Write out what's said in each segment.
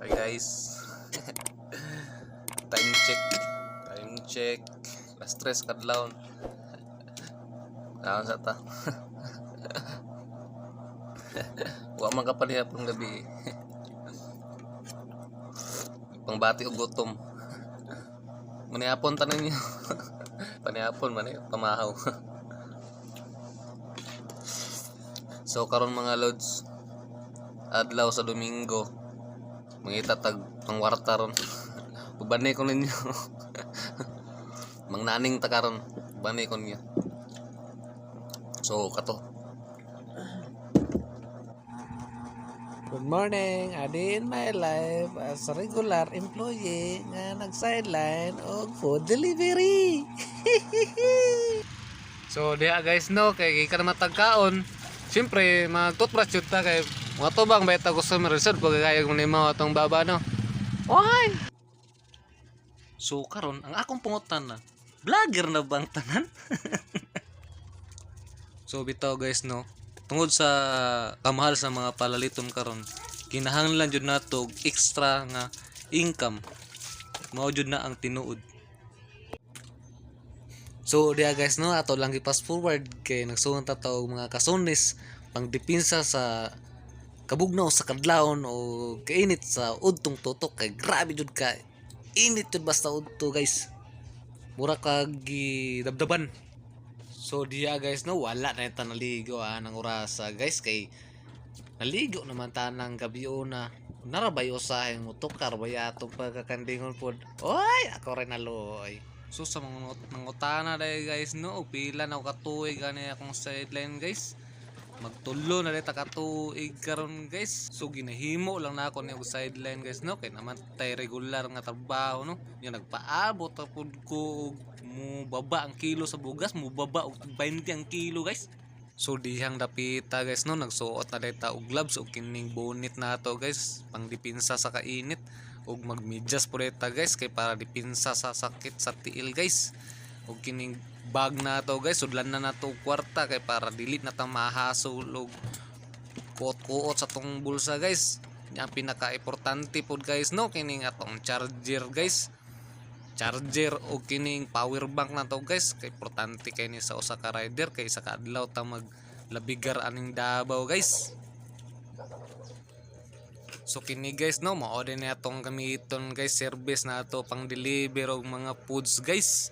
Hi guys. Time check. Time check. Last stress kadlawon. Naon sa ta. Wa man ka palihapon gabi. Pangbati og gutom. Manihapon tanan niyo. Panihapon man pamahaw. So karon mga lods, adlaw sa Domingo, mangita tag pangwarta ron. Ubanay ko ninyo. Mangnaning ta karon, ubanay ko ninyo. So kato. Good morning, adi in my life as a regular employee nga nag-sideline og food delivery. So diha guys no, kay ka na matagkaon. Siyempre, mag-toothbrush yun ta kay mga tubang beta customer reserve pag kaya kung nima atong baba no. Oy! So karon ang akong pungutan na, vlogger na bang tanan? So bitaw guys no, tungod sa kamahal sa mga palaliton karon, kinahanglan jud nato og extra nga income. Mao jud na ang tinuod. So diya guys no, ato lang i-fast forward kay nagsuon ta og mga kasunis pang depensa sa kabugnaw sa kadlawon o kainit sa udtong tutok kay grabe jud ka init jud basta udto guys. Mura kag gidabdaban. So diya guys no, wala na ta naligo nang orasa guys kay naligo naman ta nang gabiyo na. Narabay usaheng utok karbay atong pagkakandingon pod. Oy, ako rin naloy. So sa mga nangutana dahil guys no, pila na katuig gani akong sideline guys. Magtulo na dito katuig karon guys. So ginahimo lang na ako ni sideline guys no, kay naman tay regular nga trabaho no. Yung nagpaabot tapod ko mo baba ang kilo sa bugas, mo baba og 20 ang kilo guys. So dihang dapita guys no, nagsuot na dito og gloves og kining bonnet na to guys, pang dipinsa sa kainit. Og magmedyas po dito guys kay para dipinsa sa sakit sa tiil guys. Og kining bag na to guys, sudlan na nato kwarta kay para dili na ta mahasol og kuot-kuot sa tong bulsa guys. Yang pinaka-importante pod guys no, kining atong charger guys. Charger o kining power bank na to guys, kay importante kay ni sa usa ka rider kay sa kadlaw ta maglabigar aning Davao guys. So kini guys no, mao din na atong gamiton guys, service na ato pang deliver og mga foods guys.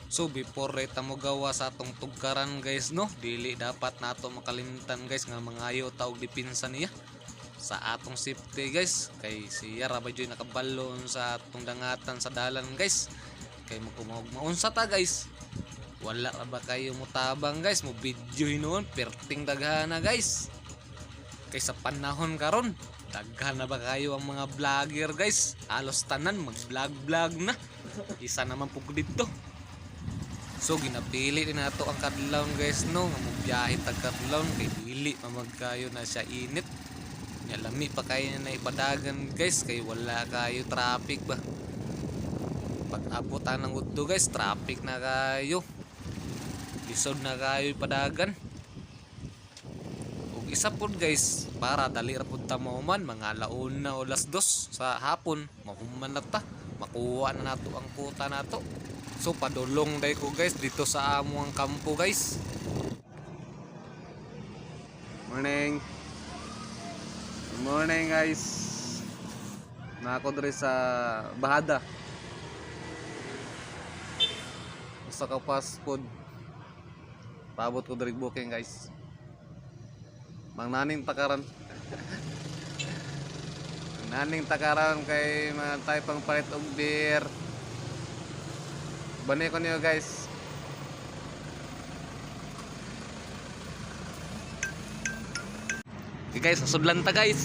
So before ta mo gawa sa atong tugkaran guys no, dili dapat nato makalimtan guys nga mangayo ta og dipinsa niya sa atong safety guys, kay siya ra ba joy nakabalon sa atong dangatan sa dalan guys. Kay maunsa ta guys, wala ba kayo mutabang guys, mo video hinuon perting daghana guys. Kay sa panahon karon daghan na ba kayo ang mga vlogger guys, alos tanan mag vlog na. Isa naman pug dito. So ginapili din nato ang kadlawon guys no, nga mobiyahe tag kadlawon kay dili mamagkayo na siya init. Nya lami pa kayo na ipadagan guys kay wala kayo traffic ba. Pag abot ng udto guys, traffic na kayo. Lisod na kayo padagan. Ug isa pod guys, para dali ra pud ta mauman mga alauna o alas 2 sa hapon, mahuman na ta, makuha na nato ang kuta nato. So padulong day ko guys dito sa amo ang kampo guys. Morning. Good morning guys. Na ako diri sa Bahada. Usa ka fast food. Paabot ko diri booking guys. Mangnaning takaran. Naning takaran kay matay pang palit og beer. Banay ko niyo guys. Okay guys, nasudlan ta guys.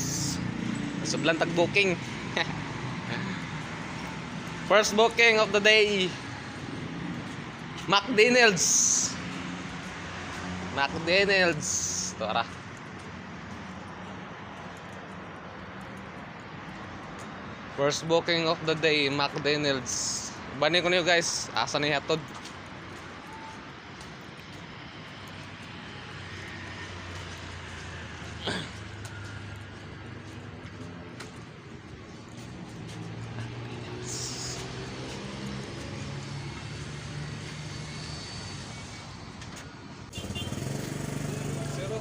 Nasudlan tag booking. First booking of the day. McDonald's. Ito ara. First booking of the day, McDonald's. Bani ko niyo guys, asa ni hatod.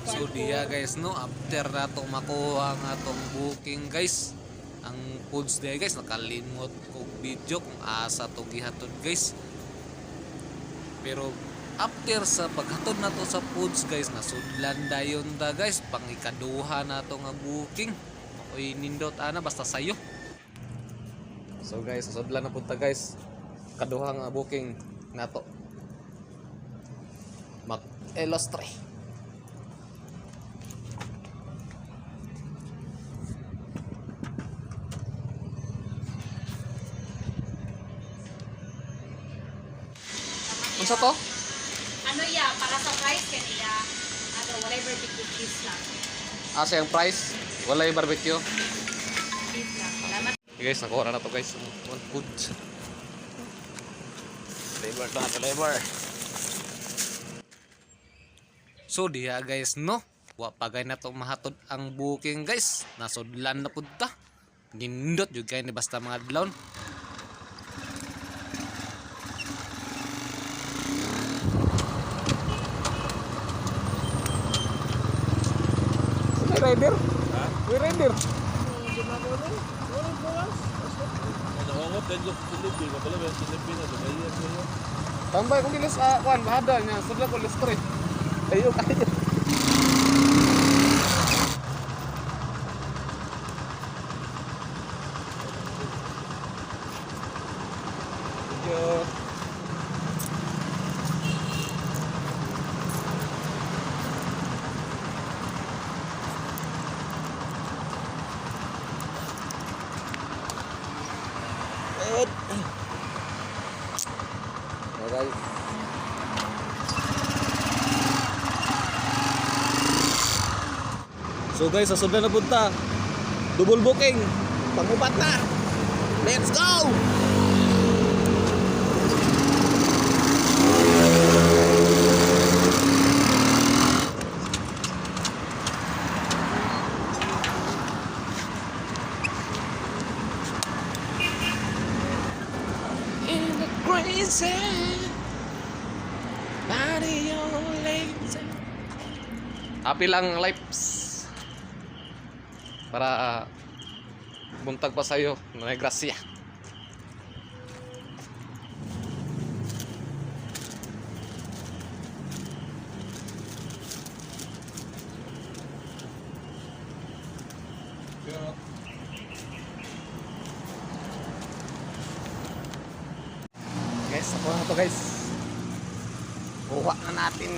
So diya guys no, after nato makuha nga tong booking guys, ang foods diya guys, nakalimot kog video kung asa to gihatod guys. Pero after sa paghatod nato sa foods guys, nasudlan dayon ta guys, pang ikaduha nato nga booking. Oy nindot ana basta sayo. So guys, nasudlan na pud ta guys. Kaduha nga booking nato. Mag Elostre. Unsa to? Ano ya, para sa price kanila, ano, whatever barbecue cheese lang. Asa yung price? Wala yung barbecue. Cheese lang. Salamat. Okay guys, nakuha na to guys. One food. Flavor to, flavor. So diha guys no, wa pagay na to mahatod ang booking guys. Nasudlan na pud ta. Nindot jud kay ni basta mga adlaw. Rider? Ha? We rider. Tambay kung gilis kuan bahada nya sudla ko listre. Ayo kayo. Yo. Guys. So guys, sasudlan na punta. Double booking. Pangupat na. Let's go. In the crazy body of lazy. Happy lang lives para buntag pa sa'yo na grasya. Guys, ako na to guys. Kuha na natin.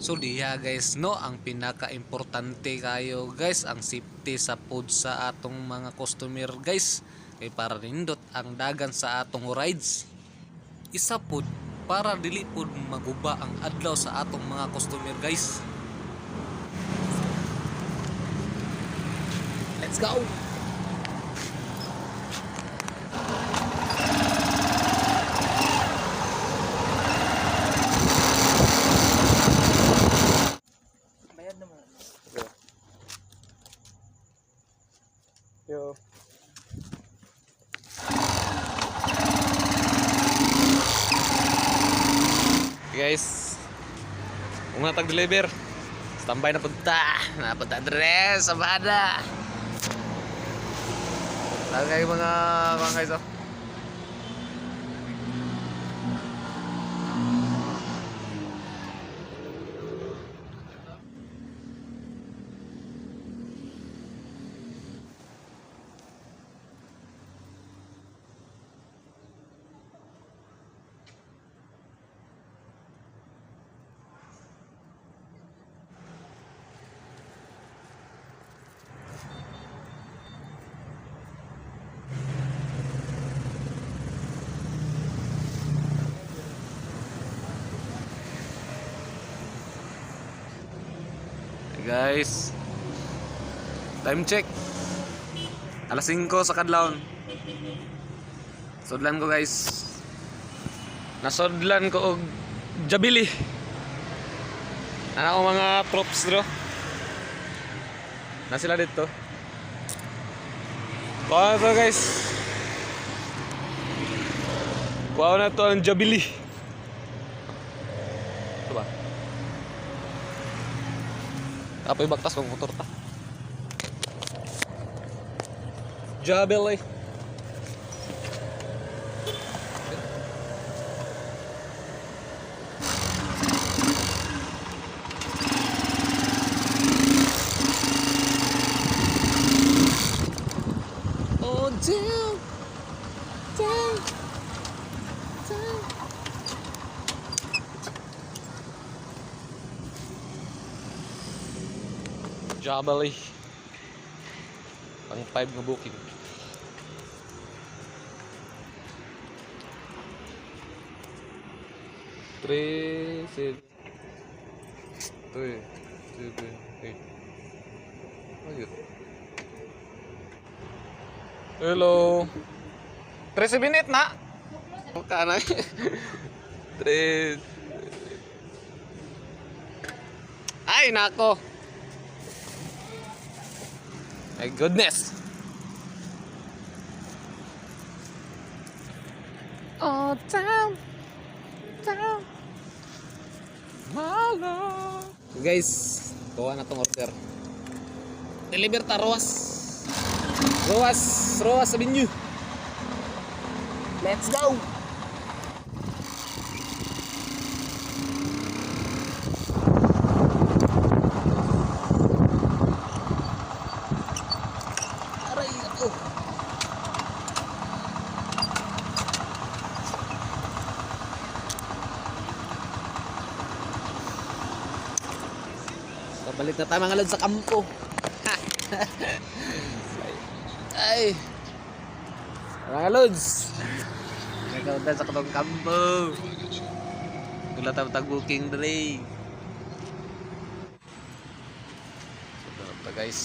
So diya guys no, ang pinaka-importante kayo guys, ang safety sa food sa atong mga customer guys. Kay para nindot ang dagan sa atong rides. Isa pod para dili pod maguba ang adlaw sa atong mga customer guys. Let's go. Yo. Guys, kung natag-deliver, standby na punta. Napunta address sa bada. Lagay mga guys oh. Guys, time check alas 5 sa kadlawon. Sudlan ko guys. Nasodlan ko og jabili. Ana ko mga props dro. Na sila dito. Kuha na to guys. Kuha na to ang jabili. Ito ba? Apoy baktas kong motor ta. Jabili. Oh damn, damn, damn. Jabali. Pang 5 nga booking. Three, seven, 8. Ayun. Hello. 13 minute na. Mukha na. 3. Ay, nako. My goodness. Oh, damn. Damn. Malo. Guys, kuha na tong order. Deliver ta Roas. Roas Avenue. Let's go. Aray ako. Pabalik na tayo mga lod sa kampo. Ay. Mga lods. Nagkauntan sa katong kampo. Wala tayo tag-booking dali. So, ito guys.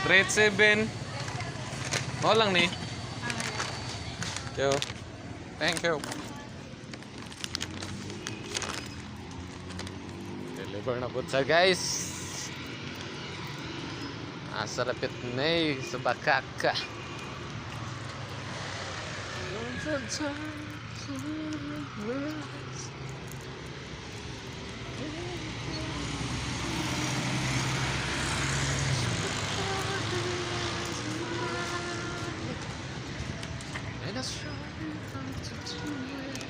Grade 7. Mo lang ni. Yo. Thank you. Deliver na po siya guys. Asa rapit na sa bakaka. And I try to do it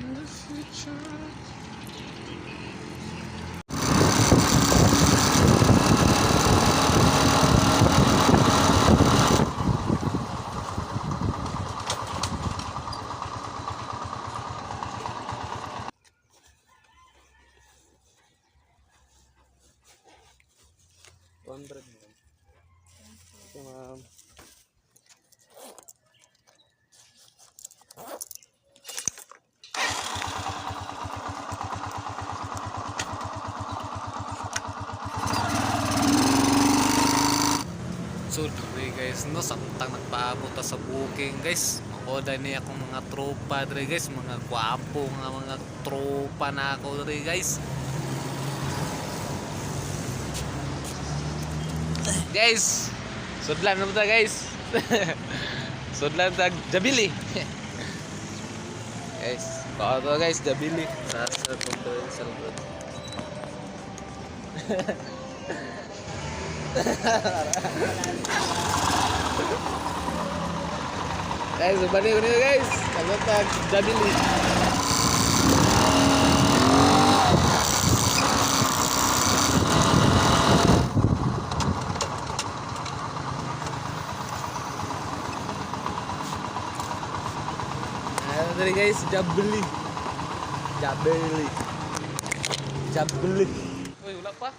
in the future. $100 mo. Okay, ma'am. So, dre guys, no, samtang nagpaabot ta sa booking guys. Makoda niya akong mga tropa dre guys, mga gwapo nga mga tropa na ako dre guys. Guys, sudlan na ta guys. Sudlan ta jabili. Guys, baka to guys jabili. Sa punto sa loob. Guys, balik ni guys. Kalau ta jabili. Tadi guys, jabeli. Uy, wala pa.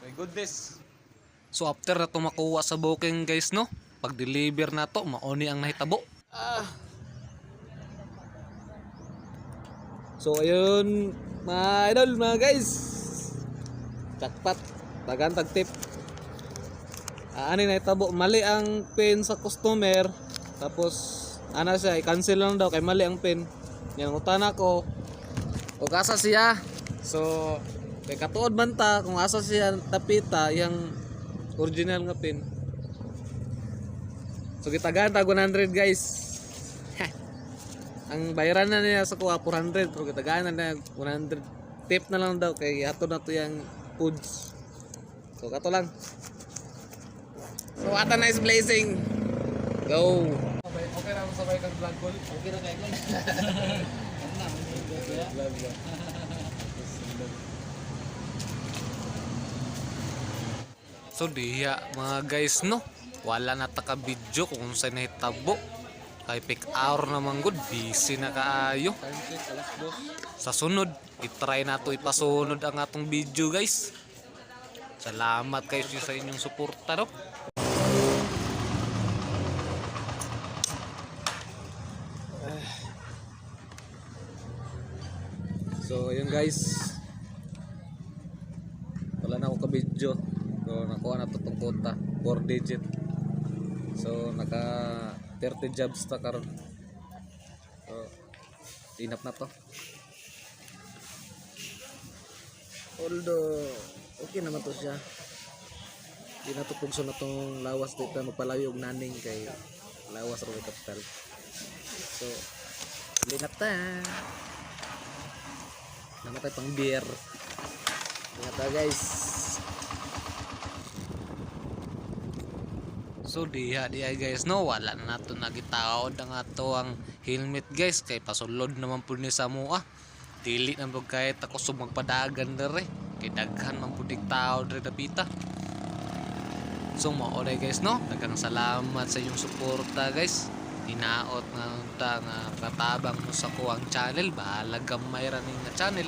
My goodness. So after na to makuha sa booking guys, no, pag deliver na to, maoni ang nahitabo. So ayun, mga idol, mga guys, jackpot, dagan tag tip. Ani na itabo mali ang pin sa customer tapos ana siya i-cancel lang daw kay mali ang pin. Yang utana ko o asa siya. So kay katuod man ta kung asa siya tapita yang original nga pin. So gitagaan ta 100 guys. Ang bayaran na niya sa kuha 400 pero gitagaan na niya 100 tip na lang daw kay ato na to yang foods. So kato lang. So what a nice blazing. Go. Okay na sabay kang vlog call. Okay na kay call. So diya mga guys no, wala na taka video kung saan nahitabo. Kay peak hour naman good, busy na kaayo. Time check alas 2. Sa sunod, itry na to ipasunod ang atong video guys. Salamat kayo sa inyong suporta no. So yun guys. Wala na ako ka-video. So nakuha na to tong kota, 4 digit. So naka 30 jobs ta karon. So inap na to. Although okay naman to siya. Di na to pugso na tong lawas dito magpalayo og naning kay lawas ra kapital. So linap ta. Namatay pang beer. Ingat ta guys. So diha guys no, wala na nato nagitaod ang ato ang helmet guys kay pasulod naman pud ni sa mua. Dili na pud kahit ako sumagpadagan dere kay daghan man pud tao dere dapita. So mao na guys no, daghang salamat sa inyong suporta guys. Hinaot nga ta nga katabang mo sa kuang channel, bahala gamay ra ning nga channel.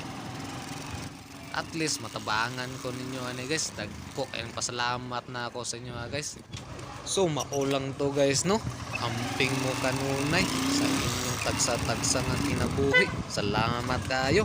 At least matabangan ko ninyo ani guys. Dagko kayong pasalamat na ako sa inyo guys. So maulang to guys no. Amping mo kanunay sa inyong tagsa-tagsa nga kinabuhi. Salamat kayo.